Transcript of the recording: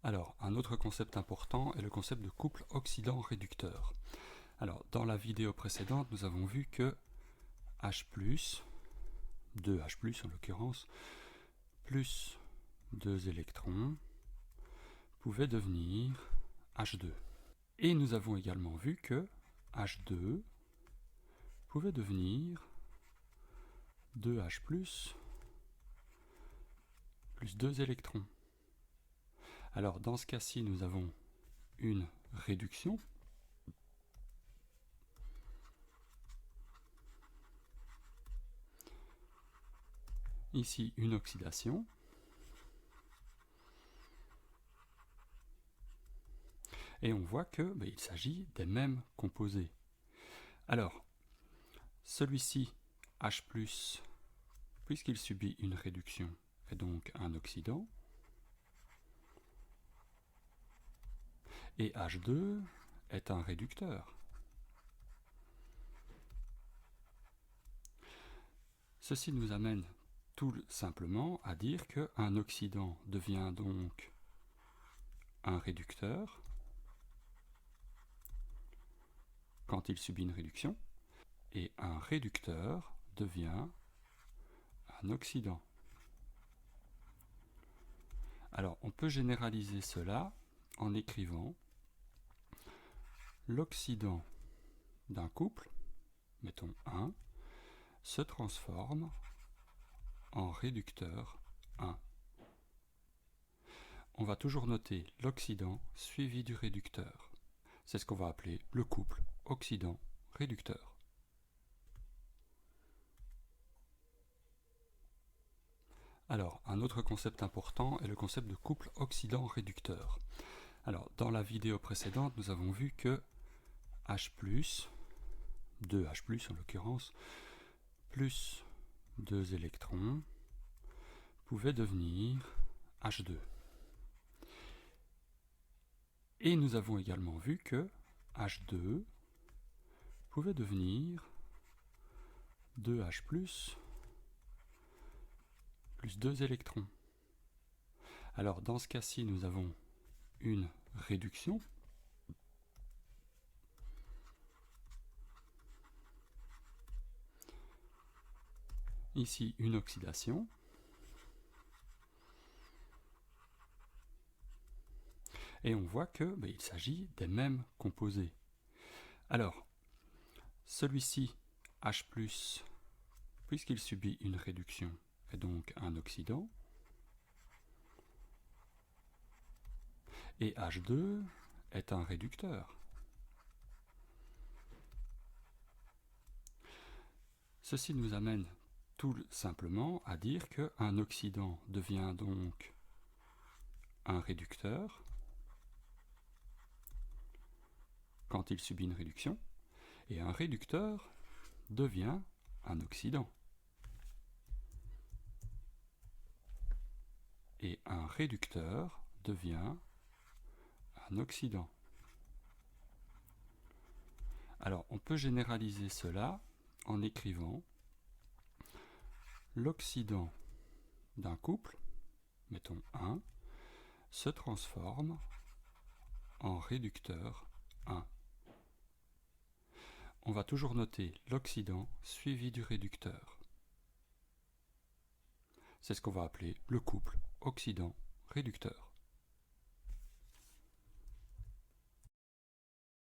Alors, un autre concept important est le concept de couple oxydant-réducteur. Alors, dans la vidéo précédente, nous avons vu que H+, 2H+, en l'occurrence, plus 2 électrons pouvait devenir H2. Et nous avons également vu que H2 pouvait devenir 2H+, plus 2 électrons. Alors, dans ce cas-ci, nous avons une réduction. Ici, une oxydation. Et on voit que il s'agit des mêmes composés. Alors, celui-ci, H+, puisqu'il subit une réduction, est donc un oxydant. Et H2 est un réducteur. Ceci nous amène tout simplement à dire qu'un oxydant devient donc un réducteur quand il subit une réduction, et un réducteur devient un oxydant. Alors, on peut généraliser cela en écrivant l'oxydant d'un couple, mettons 1, se transforme en réducteur 1. On va toujours noter l'oxydant suivi du réducteur. C'est ce qu'on va appeler le couple oxydant-réducteur. Alors, un autre concept important est le concept de couple oxydant-réducteur. Alors, dans la vidéo précédente, nous avons vu que H+, 2H+, en l'occurrence, plus 2 électrons pouvait devenir H2. Et nous avons également vu que H2 pouvait devenir 2H+, plus 2 électrons. Alors, dans ce cas-ci, nous avons une réduction. Ici, une oxydation. Et on voit que il s'agit des mêmes composés. Alors, celui-ci, H+, puisqu'il subit une réduction, est donc un oxydant. Et H2 est un réducteur. Ceci nous amène tout simplement à dire qu'un oxydant devient donc un réducteur quand il subit une réduction, et un réducteur devient un oxydant. Et un réducteur devient un oxydant. Alors, on peut généraliser cela en écrivant l'oxydant d'un couple, mettons 1, se transforme en réducteur 1. On va toujours noter l'oxydant suivi du réducteur. C'est ce qu'on va appeler le couple oxydant-réducteur.